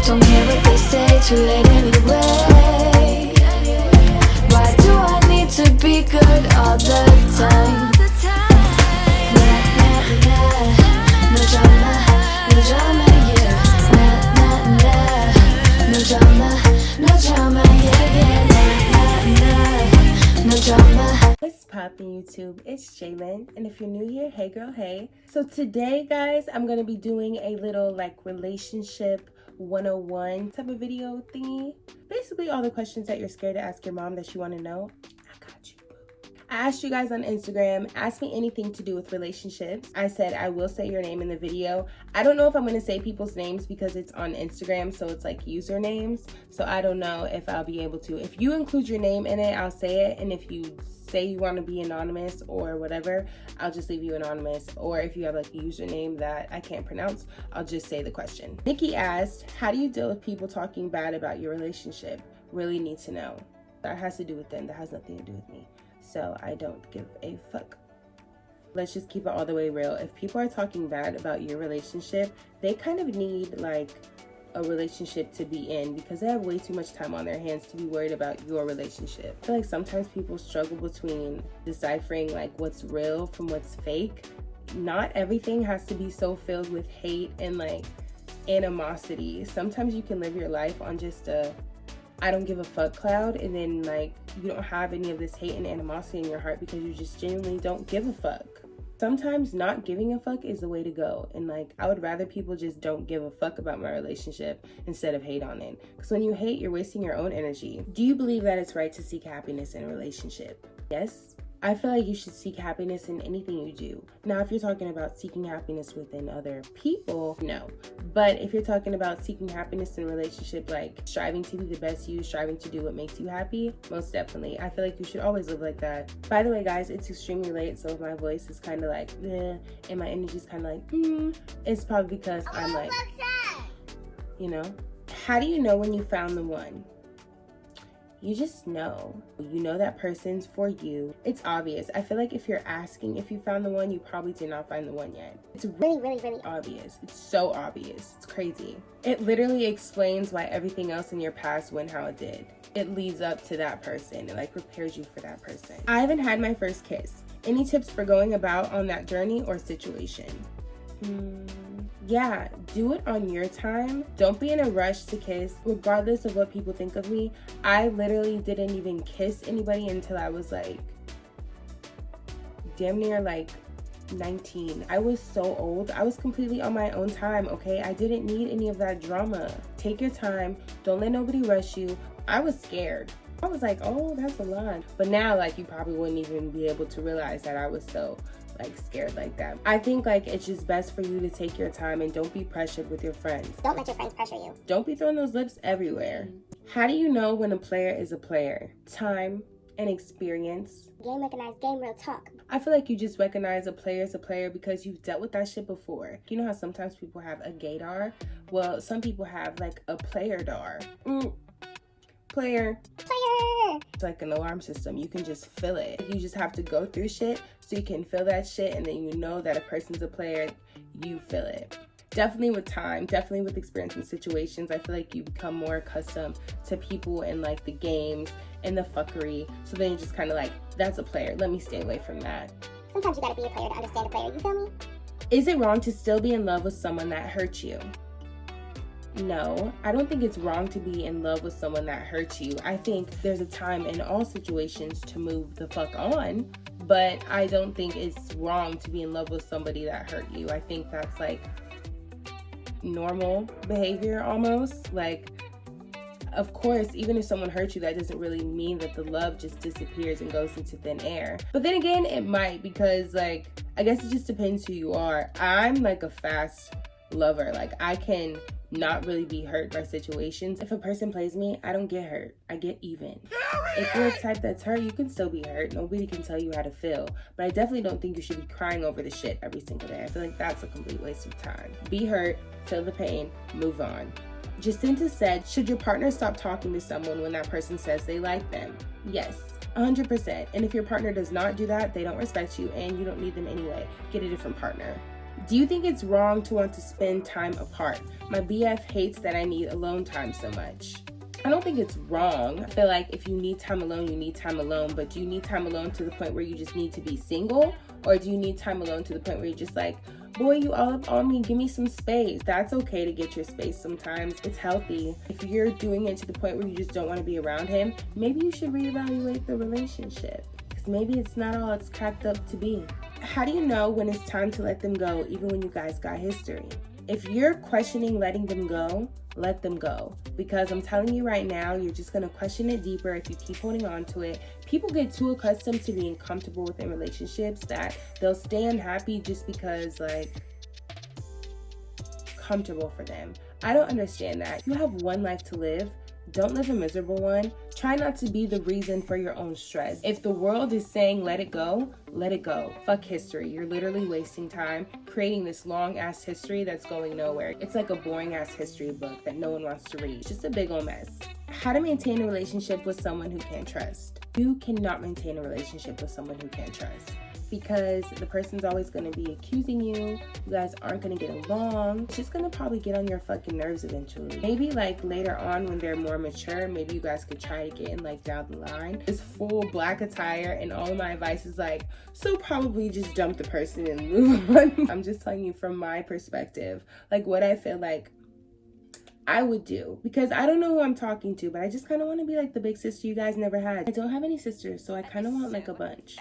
Don't hear what they say, too late anyway. Why do I need to be good all the time? Nah, nah, nah. No drama, no drama, yeah. Nah, nah, nah. No drama, no drama, yeah, yeah. Nah, nah, nah. No drama. What's poppin' YouTube? It's Jalen, and if you're new here, hey girl, hey. So today, guys, I'm gonna be doing a little like relationship 101 type of video thingy. Basically all the questions that you're scared to ask your mom that you want to know, I got you. I asked you guys on Instagram, ask me anything to do with relationships. I said I will say your name in the video. I don't know if I'm going to say people's names because it's on Instagram, so it's like usernames. So I don't know if I'll be able to. If you include your name in it, I'll say it. And if you say you want to be anonymous or whatever, I'll just leave you anonymous. Or if you have like a username that I can't pronounce, I'll just say the question. Nikki asked, how do you deal with people talking bad about your relationship? Really need to know. That has to do with them. That has nothing to do with me. So I don't give a fuck. Let's just keep it all the way real. If people are talking bad about your relationship, they kind of need like a relationship to be in because they have way too much time on their hands to be worried about your relationship. I feel like sometimes people struggle between deciphering like what's real from what's fake. Not everything has to be so filled with hate and like animosity. Sometimes you can live your life on just a I don't give a fuck cloud, and then like you don't have any of this hate and animosity in your heart because you just genuinely don't give a fuck. Sometimes not giving a fuck is the way to go, and like I would rather people just don't give a fuck about my relationship instead of hate on it, because when you hate, you're wasting your own energy. Do you believe that it's right to seek happiness in a relationship? Yes. I feel like you should seek happiness in anything you do. Now, if you're talking about seeking happiness within other people, no. But if you're talking about seeking happiness in a relationship, like striving to be the best you, striving to do what makes you happy, most definitely. I feel like you should always live like that. By the way, guys, it's extremely late, so if my voice is kind of like, and my energy is kind of like, it's probably because I'm like, you know. How do you know when you found the one? You just know. You know that person's for you. It's obvious. I feel like if you're asking if you found the one, you probably did not find the one yet. It's really, really, really obvious. It's so obvious. It's crazy. It literally explains why everything else in your past went how it did. It leads up to that person. It like prepares you for that person. I haven't had my first kiss. Any tips for going about on that journey or situation? Yeah, do it on your time. Don't be in a rush to kiss, regardless of what people think of me. I literally didn't even kiss anybody until I was like damn near like 19. I was so old. I was completely on my own time, okay? I didn't need any of that drama. Take your time. Don't let nobody rush you. I was scared. I was like, oh, that's a lot. But now, like, you probably wouldn't even be able to realize that I was so like scared like that. I think like it's just best for you to take your time and don't be pressured with your friends. Don't let your friends pressure you. Don't be throwing those lips everywhere. How do you know when a player is a player? Time and experience. Game recognized, game real talk. I feel like you just recognize a player as a player because you've dealt with that shit before. You know how sometimes people have a gaydar? Well, some people have like a player-dar. Player. It's like an alarm system. You can just feel it. You just have to go through shit so you can feel that shit, and then you know that a person's a player. You feel it. Definitely with time, definitely with experience in situations, I feel like you become more accustomed to people and like the games and the fuckery. So then you're just kind of like, that's a player. Let me stay away from that. Sometimes you gotta be a player to understand a player. You feel me? Is it wrong to still be in love with someone that hurt you? No, I don't think it's wrong to be in love with someone that hurts you. I think there's a time in all situations to move the fuck on, but I don't think it's wrong to be in love with somebody that hurt you. I think that's like normal behavior almost. Like, of course, even if someone hurts you, that doesn't really mean that the love just disappears and goes into thin air. But then again, it might, because like, I guess it just depends who you are. I'm like a fast lover. Like, I can not really be hurt by situations. If a person plays me, I don't get hurt. I get even. If you're the type that's hurt, you can still be hurt. Nobody can tell you how to feel. But I definitely don't think you should be crying over the shit every single day. I feel like that's a complete waste of time. Be hurt, feel the pain, move on. Jacinta said, should your partner stop talking to someone when that person says they like them? Yes, 100%. And if your partner does not do that, they don't respect you and you don't need them anyway. Get a different partner. Do you think it's wrong to want to spend time apart? My BF hates that I need alone time so much. I don't think it's wrong. I feel like if you need time alone, you need time alone. But do you need time alone to the point where you just need to be single? Or do you need time alone to the point where you're just like, boy, you all up on me, give me some space? That's okay to get your space sometimes. It's healthy. If you're doing it to the point where you just don't want to be around him, maybe you should reevaluate the relationship. Because maybe it's not all it's cracked up to be. How do you know when it's time to let them go, even when you guys got history? If you're questioning letting them go, let them go. Because I'm telling you right now, you're just gonna question it deeper if you keep holding on to it. People get too accustomed to being comfortable within relationships that they'll stay unhappy just because, like, comfortable for them. I don't understand that. You have one life to live. Don't live a miserable one. Try not to be the reason for your own stress. If the world is saying let it go, let it go. Fuck history. You're literally wasting time creating this long ass history that's going nowhere. It's like a boring ass history book that no one wants to read. It's just a big old mess. How to maintain a relationship with someone who can't trust. You cannot maintain a relationship with someone who can't trust, because the person's always going to be accusing you. You guys aren't going to get along. It's just going to probably get on your fucking nerves eventually. Maybe like later on when they're more mature, maybe you guys could try again, like down the line. This full black attire, and all of my advice is like, so probably just dump the person and move on. I'm just telling you from my perspective, like what I feel like I would do, because I don't know who I'm talking to, but I just kind of want to be like the big sister you guys never had. I don't have any sisters, so I kind of want like a bunch.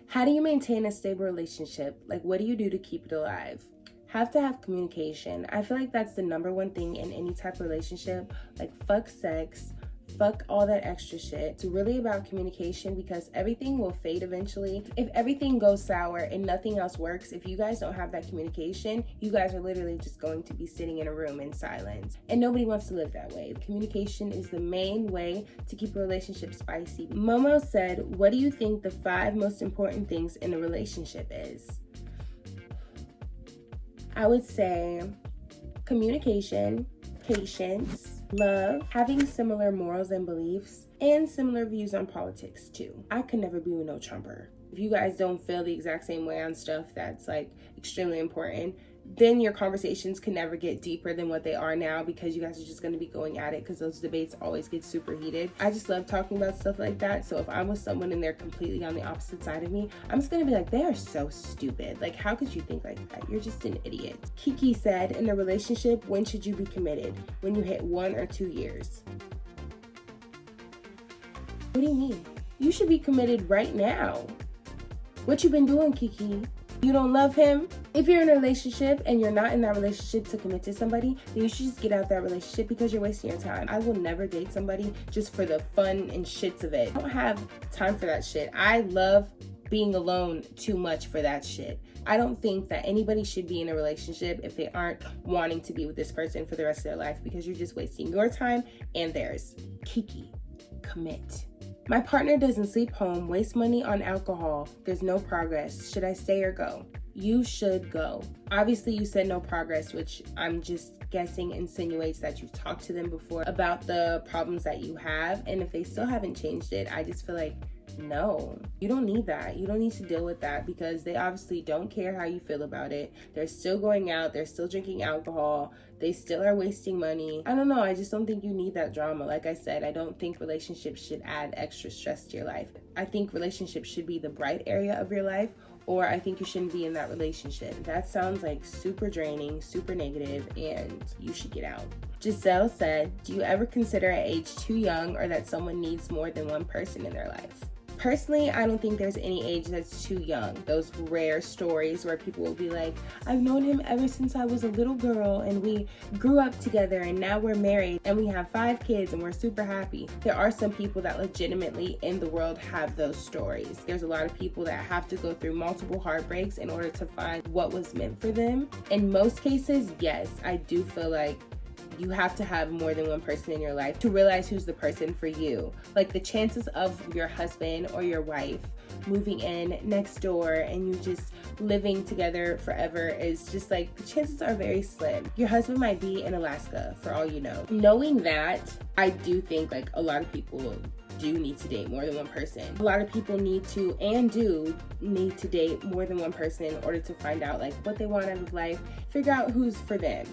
How do you maintain a stable relationship? Like, what do you do to keep it alive? Have to have communication. I feel like that's the number one thing in any type of relationship. Like, fuck sex, fuck all that extra shit. It's really about communication, because everything will fade eventually. If everything goes sour and nothing else works, if you guys don't have that communication, you guys are literally just going to be sitting in a room in silence. And nobody wants to live that way. Communication is the main way to keep a relationship spicy. Momo said, what do you think the 5 most important things in a relationship is? I would say communication, patience, love, having similar morals and beliefs, and similar views on politics too. I could never be with no Trumper. If you guys don't feel the exact same way on stuff that's like extremely important, then your conversations can never get deeper than what they are now, because you guys are just going to be going at it, because those debates always get super heated. I just love talking about stuff like that. So if I'm with someone and they're completely on the opposite side of me, I'm just going to be like, they are so stupid. Like, how could you think like that? You're just an idiot. Kiki said, in a relationship, when should you be committed? When you hit 1 or 2 years. What do you mean? You should be committed right now. What you been doing, Kiki? You don't love him? If you're in a relationship and you're not in that relationship to commit to somebody, then you should just get out that relationship, because you're wasting your time. I will never date somebody just for the fun and shits of it. I don't have time for that shit. I love being alone too much for that shit. I don't think that anybody should be in a relationship if they aren't wanting to be with this person for the rest of their life, because you're just wasting your time and theirs. Kiki, commit. My partner doesn't sleep home, waste money on alcohol. There's no progress. Should I stay or go? You should go. Obviously, you said no progress, which I'm just guessing insinuates that you've talked to them before about the problems that you have. And if they still haven't changed it, I just feel like, no, you don't need that. You don't need to deal with that, because they obviously don't care how you feel about it. They're still going out. They're still drinking alcohol. They still are wasting money. I don't know. I just don't think you need that drama. Like I said, I don't think relationships should add extra stress to your life. I think relationships should be the bright area of your life, or I think you shouldn't be in that relationship. That sounds like super draining, super negative, and you should get out. Giselle said, do you ever consider an age too young, or that someone needs more than one person in their life? Personally, I don't think there's any age that's too young. Those rare stories where people will be like, I've known him ever since I was a little girl, and we grew up together, and now we're married and we have 5 kids and we're super happy. There are some people that legitimately in the world have those stories. There's a lot of people that have to go through multiple heartbreaks in order to find what was meant for them. In most cases, yes, I do feel like you have to have more than one person in your life to realize who's the person for you. Like, the chances of your husband or your wife moving in next door and you just living together forever is just like, the chances are very slim. Your husband might be in Alaska for all you know. Knowing that, I do think like a lot of people do need to date more than one person. A lot of people need to and do need to date more than one person in order to find out like what they want out of life, figure out who's for them.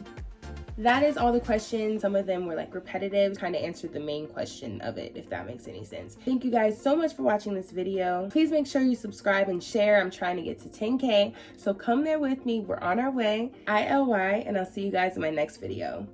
That is all the questions. Some of them were like repetitive, kind of answered the main question of it, if that makes any sense. Thank you guys so much for watching this video. Please make sure you subscribe and share. I'm trying to get to 10K, so come there with me. We're on our way. ILY, and I'll see you guys in my next video.